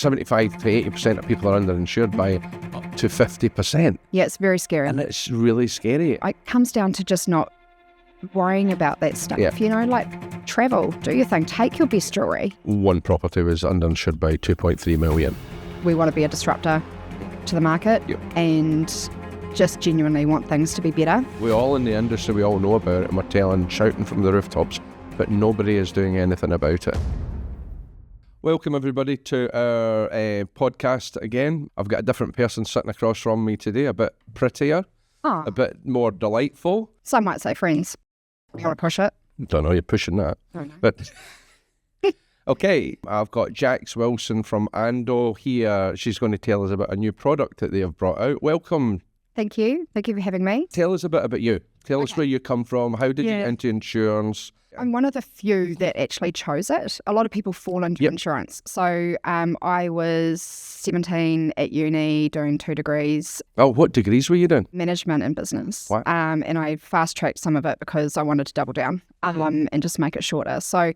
75 to 80% of people are underinsured by up to 50%. Yeah, it's very scary. And it's really scary. It comes down to just not worrying about that stuff. Yeah. You know, like travel, do your thing, take your best jewelry. One property was underinsured by 2.3 million. We want to be a disruptor to the market and just genuinely want things to be better. We all in the industry, we all know about it, and we're shouting from the rooftops, but nobody is doing anything about it. Welcome everybody to our podcast again. I've got a different person sitting across from me today, a bit prettier, a bit more delightful. Some might say friends. You want to push it? Don't know, you're pushing that. Oh, no. But okay, I've got Jax Wilson from Ando here. She's going to tell us about a new product that they have brought out. Welcome. Thank you. Thank you for having me. Tell us a bit about you. Tell us where you come from. How did you get into insurance? I'm one of the few that actually chose it. A lot of people fall into insurance. So I was 17 at uni doing 2 degrees. Oh, what degrees were you doing? Management and business. What? And I fast-tracked some of it because I wanted to double down and just make it shorter. So,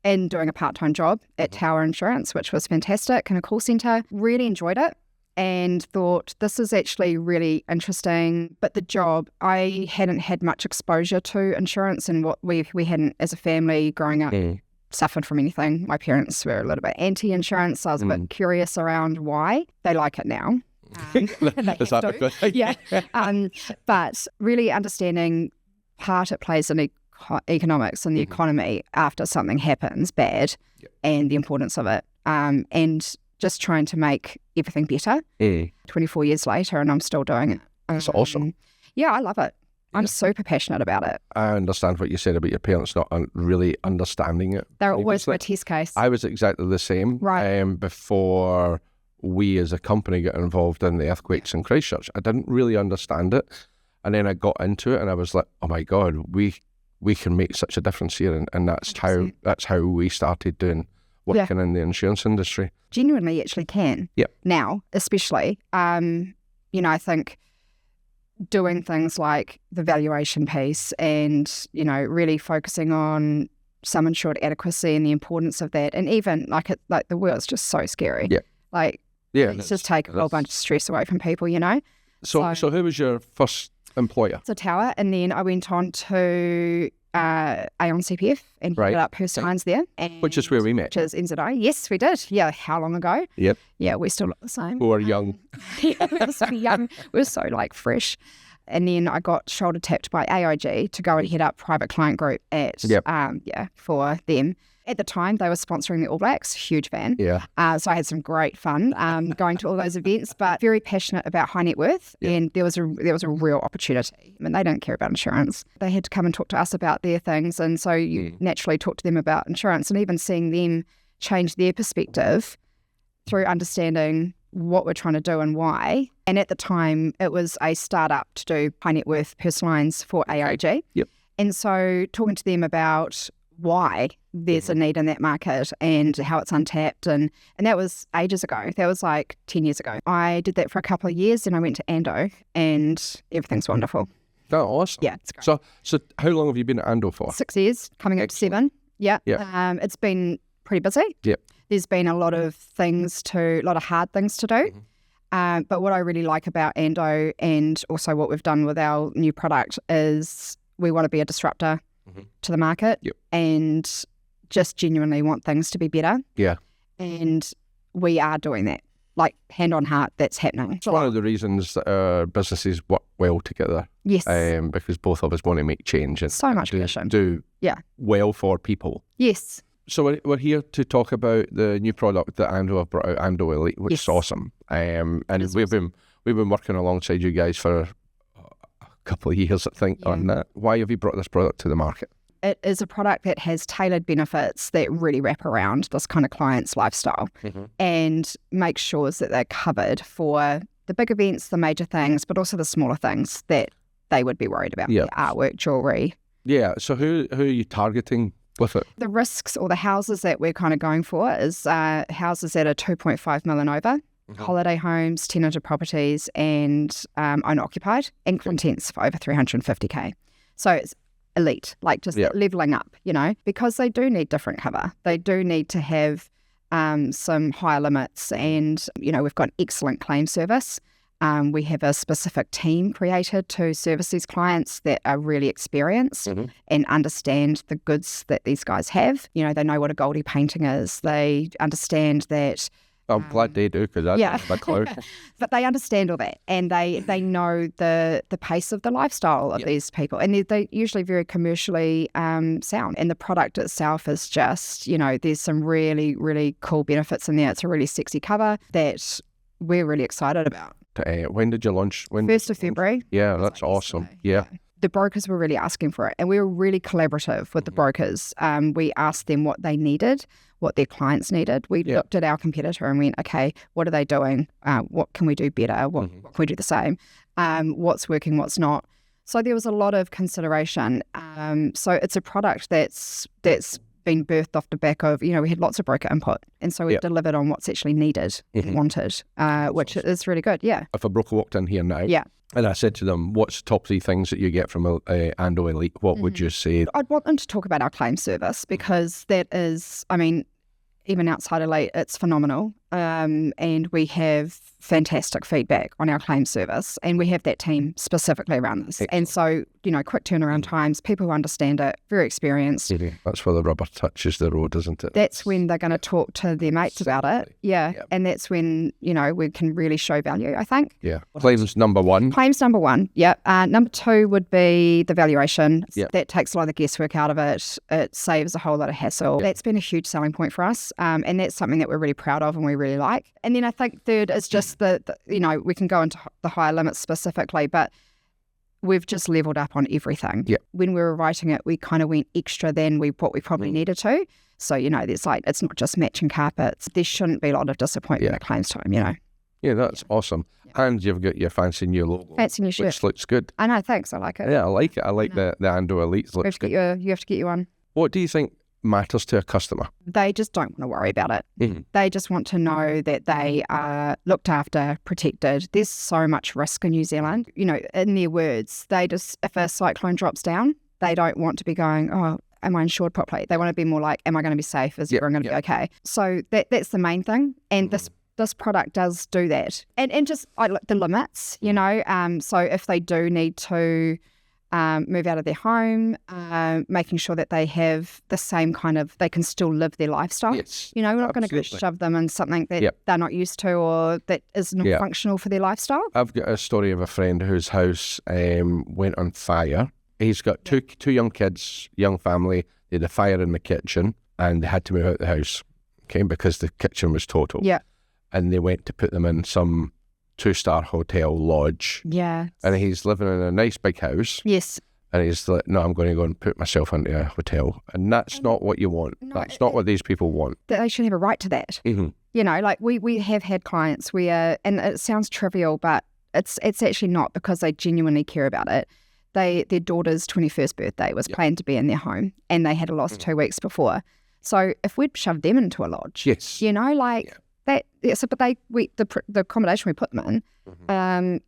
and doing a part-time job at Tower Insurance, which was fantastic, in a call centre. Really enjoyed it. And thought this is actually really interesting. But the job, I hadn't had much exposure to insurance, and what we hadn't, as a family growing up, suffered from anything. My parents were a little bit anti-insurance, so I was a bit curious around why. They like it now. But really understanding part it plays in economics and the economy after something happens bad and the importance of it. And just trying to make everything better. 24 years later, and I'm still doing it. That's awesome. Yeah, I love it. I'm super passionate about it. I understand what you said about your parents not really understanding it. They're always my test case. I was exactly the same. Right. Before we as a company got involved in the earthquakes in Christchurch, I didn't really understand it. And then I got into it and I was like, oh my God, we can make such a difference here. And that's how we started working in the insurance industry. Genuinely actually can. Yep. Now, especially, I think doing things like the valuation piece and, really focusing on sum insured adequacy and the importance of that. And even like the world's just so scary. Yeah. It's just take a whole bunch of stress away from people, So who was your first employer? So Tower, and then I went on to Aon CPF and headed up personal lines there. Which is where we met. Which is NZI. Yes, we did. Yeah, how long ago? Yep. Yeah, we still look the same. We were young. We were so young. We were so fresh. And then I got shoulder tapped by AIG to go and head up private client group for them. At the time, they were sponsoring the All Blacks. Huge fan. Yeah. So I had some great fun going to all those events, but very passionate about high net worth. Yeah. And there was a real opportunity. I mean, they don't care about insurance. They had to come and talk to us about their things. And so you naturally talk to them about insurance, and even seeing them change their perspective through understanding what we're trying to do and why. And at the time, it was a startup to do high net worth personal lines for AIG. Yep. And so talking to them about why there's a need in that market and how it's untapped. And that was ages ago. That was like 10 years ago. I did that for a couple of years, and I went to Ando, and everything's wonderful. That's awesome. Yeah, it's great. So how long have you been at Ando for? 6 years, coming up to 7. Yeah. It's been pretty busy. Yep. There's been a lot of hard things to do. But what I really like about Ando, and also what we've done with our new product, is we want to be a disruptor to the market and just genuinely want things to be better. Yeah. And we are doing that. Like, hand on heart, that's happening. It's one of the reasons that our businesses work well together. Yes. Because both of us want to make change and so much passion. Do well for people. Yes. So we're here to talk about the new product that Ando have brought out, Ando Elite, which is awesome. And we've been working alongside you guys for a couple of years, I think, on that. Why have you brought this product to the market? It is a product that has tailored benefits that really wrap around this kind of client's lifestyle and make sure that they're covered for the big events, the major things, but also the smaller things that they would be worried about, the artwork, jewellery. Yeah, so who are you targeting with it? The risks or the houses that we're kind of going for is houses that are 2.5 million over, holiday homes, tenanted properties, and owner-occupied, and contents for over 350k. So it's elite, like just leveling up, because they do need different cover. They do need to have some higher limits, and, we've got excellent claim service. We have a specific team created to service these clients that are really experienced and understand the goods that these guys have. They know what a Goldie painting is. They understand that. I'm glad they do, because that's my cloud. But they understand all that, and they know the pace of the lifestyle of these people, and they're usually very commercially sound. And the product itself is just, there's some really, really cool benefits in there. It's a really sexy cover that we're really excited about. When did you launch? 1st of February. Yeah, that's awesome. Yeah. The brokers were really asking for it, and we were really collaborative with the brokers. We asked them what they needed, what their clients needed. We looked at our competitor and went, okay, what are they doing? What can we do better? What can we do the same? What's working, what's not? So there was a lot of consideration. So it's a product that's been birthed off the back of, we had lots of broker input. And so we delivered on what's actually needed and wanted, which is really good. Yeah. If a broker walked in here now and I said to them, what's the top 3 things that you get from Ando Elite, what would you say? I'd want them to talk about our claim service, because that is, even outside Elite, it's phenomenal. And we have fantastic feedback on our claim service, and we have that team specifically around this. Excellent. And so, quick turnaround times, people who understand it, very experienced. That's where the rubber touches the road, isn't it? That's when they're going to talk to their mates about it. Yeah. And that's when, we can really show value, I think. Yeah. Claims number 1. Claims number 1, yeah. Number 2 would be the valuation. That takes a lot of the guesswork out of it. It saves a whole lot of hassle. That's been a huge selling point for us. And that's something that we're really proud of and we really like. And then I think third is just we can go into the higher limits specifically, but we've just leveled up on everything. When we were writing it, we kind of went extra than what we probably needed to. So, there's it's not just matching carpets. There shouldn't be a lot of disappointment at claims time, Yeah, that's awesome. And you've got your fancy new logo. Fancy new shirt. Which looks good. I know, thanks. I like it. Yeah, I like it. I like the Ando Elite. Looks good. You have to get you one. What do you think matters to a customer? They just don't want to worry about it. They just want to know that they are looked after, protected. There's so much risk in New Zealand. In their words, if a cyclone drops down, they don't want to be going, oh, am I insured properly? They want to be more like, am I going to be safe? Is everyone going to be okay? So that's the main thing. And this product does do that. And just the limits, so if they do need to move out of their home, making sure that they have the same they can still live their lifestyle. Yes, we're not going to go shove them in something that they're not used to or that isn't functional for their lifestyle. I've got a story of a friend whose house went on fire. He's got two young kids, young family. They had a fire in the kitchen and they had to move out of the house, because the kitchen was total. Yeah. And they went to put them in some 2-star hotel lodge. Yeah. And he's living in a nice big house. Yes. And he's like, no, I'm going to go and put myself into a hotel. And that's not what you want. No, that's not what these people want. They should have a right to that. We have had clients where, and it sounds trivial, but it's actually not, because they genuinely care about it. Their daughter's 21st birthday was planned to be in their home, and they had a loss 2 weeks before. So if we'd shoved them into a lodge, that, so, but the accommodation we put them in,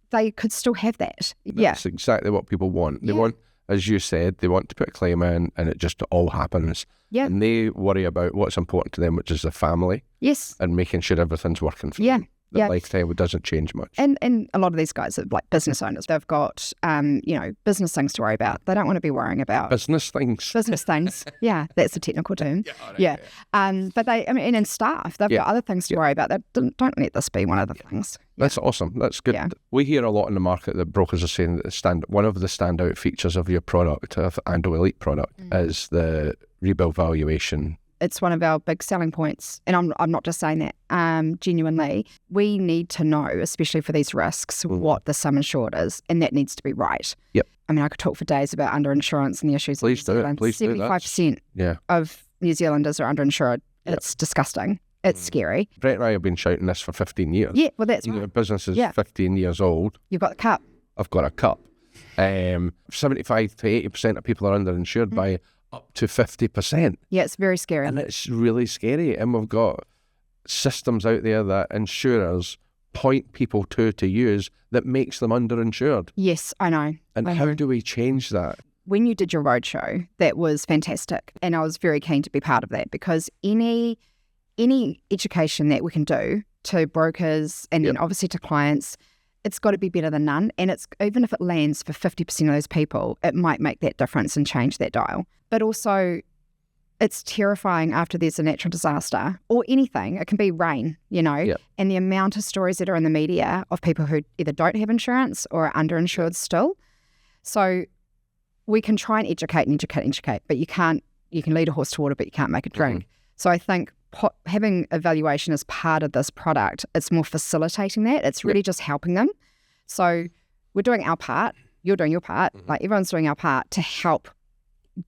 they could still have that. That's exactly what people want. They want, as you said, they want to put a claim in and it just all happens. Yeah. And they worry about what's important to them, which is their family. Yes. And making sure everything's working for them. That lifestyle doesn't change much. And a lot of these guys are business owners. They've got, business things to worry about. They don't want to be worrying about business things. Business things. Yeah, that's a technical term. But and staff, they've got other things to worry about. That don't let this be one of the things. That's awesome. That's good. Yeah. We hear a lot in the market that brokers are saying that one of the standout features of your product, of Ando Elite product, is the rebuild valuation. It's one of our big selling points. And I'm not just saying that. Genuinely, we need to know, especially for these risks, what the sum insured is. And that needs to be right. Yep. I could talk for days about underinsurance and the issues. Please do it. 75% of New Zealanders are underinsured. It's disgusting. It's scary. Brett and I have been shouting this for 15 years. Yeah, well, that's right. The business is 15 years old. You've got the cup. I've got a cup. 75 to 80% of people are underinsured by up to 50%. Yeah, it's very scary. And it's really scary. And we've got systems out there that insurers point people to use that makes them underinsured. Yes, I know. And how do we change that? When you did your roadshow, that was fantastic. And I was very keen to be part of that, because any any education that we can do to brokers and then obviously to clients, it's got to be better than none. And it's even if it lands for 50% of those people, it might make that difference and change that dial. But also, it's terrifying after there's a natural disaster or anything. It can be rain, and the amount of stories that are in the media of people who either don't have insurance or are underinsured still. So we can try and educate, but you can lead a horse to water, but you can't make it drink. Mm-hmm. So I think having a valuation as part of this product, it's more facilitating that. It's really just helping them. So we're doing our part. You're doing your part. Like everyone's doing our part to help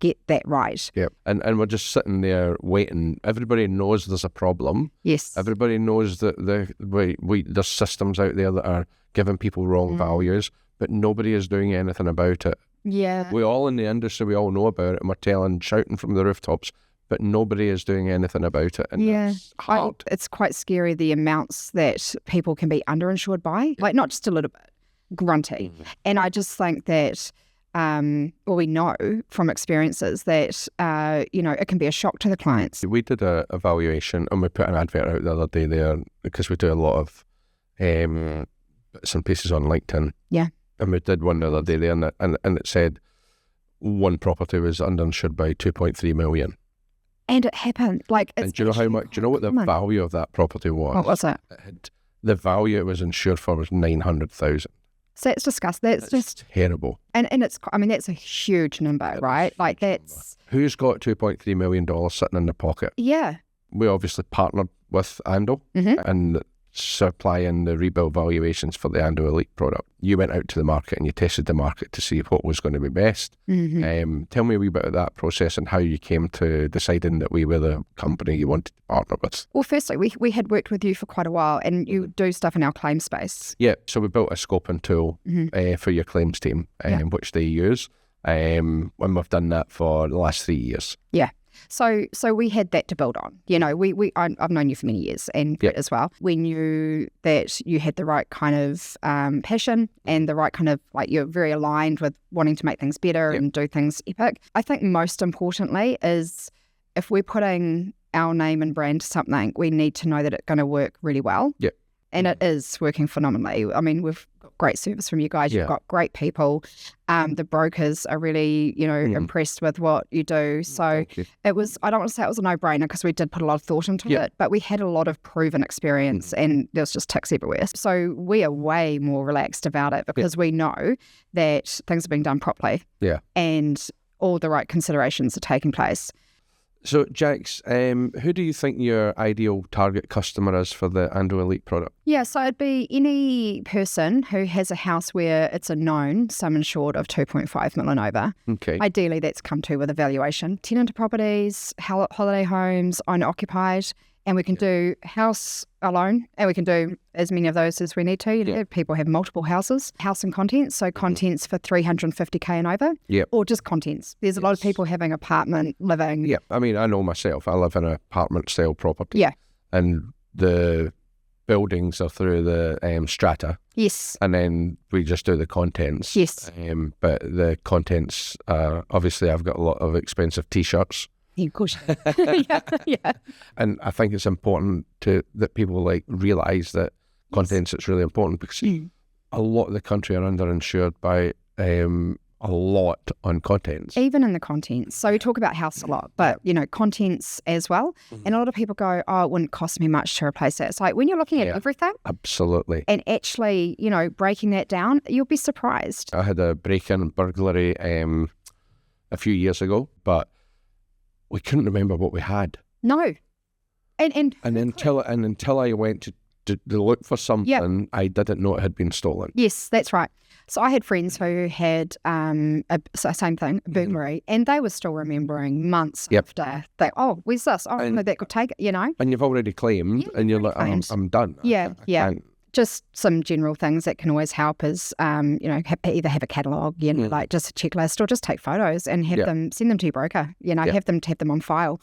get that right. Yeah, and we're just sitting there waiting. Everybody knows there's a problem. Yes. Everybody knows that there's systems out there that are giving people wrong values, but nobody is doing anything about it. Yeah. We all in the industry, we all know about it, and we're shouting from the rooftops, but nobody is doing anything about it. And that's hard. It's quite scary, the amounts that people can be underinsured by, like not just a little bit, grunty. And I just think that, we know from experiences that, it can be a shock to the clients. We did a valuation and we put an advert out the other day there because we do a lot of bits and pieces on LinkedIn. Yeah. And we did one the other day there and it said one property was underinsured by 2.3 million. And it happened. And do you know how much? Do you know what the value of that property was? What was it? The value it was insured for was 900,000. So it's disgusting. That's just terrible. And it's, that's a huge number, right? Like that's... Who's got $2.3 million sitting in their pocket? Yeah. We obviously partnered with Ando and supplying the rebuild valuations for the Ando Elite product. You went out to the market and you tested the market to see what was going to be best. Tell me a wee bit of that process and how you came to deciding that we were the company you wanted to partner with. Well, firstly, we had worked with you for quite a while and you do stuff in our claim space. Yeah, so we built a scoping tool for your claims team, which they use. And we've done that for the last 3 years. Yeah. So we had that to build on. I've known you for many years and as well. We knew that you had the right kind of passion and the right kind of, you're very aligned with wanting to make things better and do things epic. I think most importantly is if we're putting our name and brand to something, we need to know that it's going to work really well. Yeah. And it is working phenomenally. I mean, we've got great service from you guys. You've got great people. The brokers are really, impressed with what you do. So it was, I don't want to say it was a no-brainer because we did put a lot of thought into it, but we had a lot of proven experience and there was just ticks everywhere. So we are way more relaxed about it because we know that things are being done properly and all the right considerations are taking place. So, Jax, who do you think your ideal target customer is for the Ando Elite product? Yeah, so it'd be any person who has a house where it's a known sum insured of 2.5 million over. Okay. Ideally, that's come to with a valuation. Tenanted properties, holiday homes, owner-occupied, and we can do house alone, and we can do as many of those as we need to. People have multiple houses, house and contents, so contents for 350k and over, or just contents. There's a lot of people having apartment living. Yeah, I mean, I know myself. I live in an apartment-style property. Yeah. And the buildings are through the strata. Yes. And then we just do the contents. Yes. But the contents, obviously, I've got a lot of expensive T-shirts. Of course. yeah. And I think it's important that people realise that contents is really important because a lot of the country are underinsured by a lot on contents. Even in the contents. So we talk about house a lot, but contents as well. And a lot of people go, oh, it wouldn't cost me much to replace that. It's like when you're looking at everything. Absolutely. And actually, breaking that down, you'll be surprised. I had a break-in burglary a few years ago, but we couldn't remember what we had. No. And until I went to look for something, I didn't know it had been stolen. Yes, that's right. So I had friends who had same thing, burglary, and they were still remembering months after they, where's this? No, that could take it, And you've already claimed, and you're like, I'm done. Yeah, Just some general things that can always help is, either have a catalogue, just a checklist, or just take photos and have them, send them to your broker, have them on file.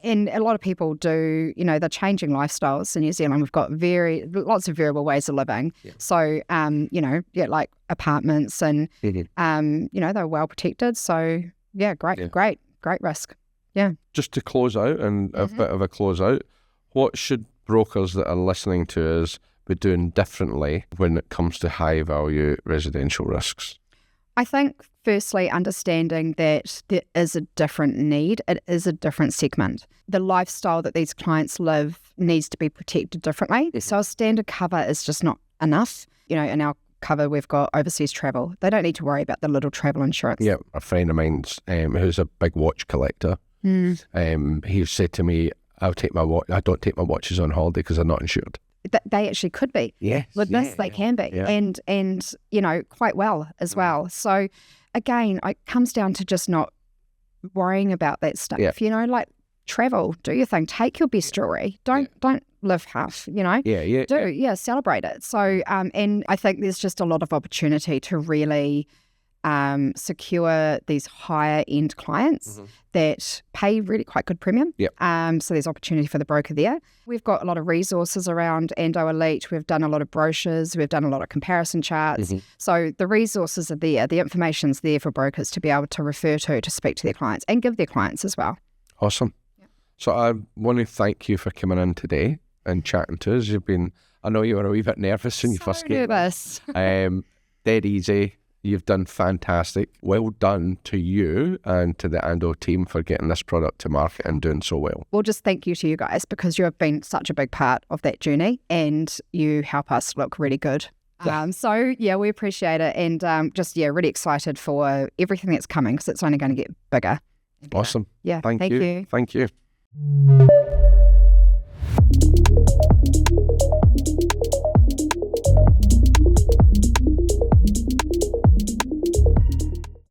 And a lot of people do, they're changing lifestyles in New Zealand. We've got lots of variable ways of living. Yeah. So, like apartments and, they're well protected. So, great risk. Yeah. Just to close out and a bit of a close out, what should brokers that are listening to us be doing differently when it comes to high value residential risks? I think firstly, understanding that there is a different need. It is a different segment. The lifestyle that these clients live needs to be protected differently. So a standard cover is just not enough. You know, in our cover, we've got overseas travel. They don't need to worry about the little travel insurance. Yeah, a friend of mine's who's a big watch collector, he said to me, I don't take my watches on holiday because they're not insured. They actually could be. Yes. With this, they can be. Yeah. And you know, quite well as well. So again, it comes down to just not worrying about that stuff. Yeah. You know, like travel, do your thing, take your best jewelry. Don't live half, you know. Celebrate it. So and I think there's just a lot of opportunity to really secure these higher end clients that pay really quite good premium. So there's opportunity for the broker there. We've got a lot of resources around Ando Elite. We've done a lot of brochures. We've done a lot of comparison charts. So the resources are there. The information's there for brokers to be able to refer to speak to their clients and give their clients as well. Awesome. So I want to thank you for coming in today and chatting to us. I know you were a wee bit nervous when you first came. Nervous. Dead easy. You've done fantastic. Well done to you and to the Ando team for getting this product to market and doing so well. Well, just thank you to you guys because you have been such a big part of that journey and you help us look really good. So, we appreciate it and really excited for everything that's coming because it's only going to get bigger. Awesome. Yeah, Thank you. you. Thank you.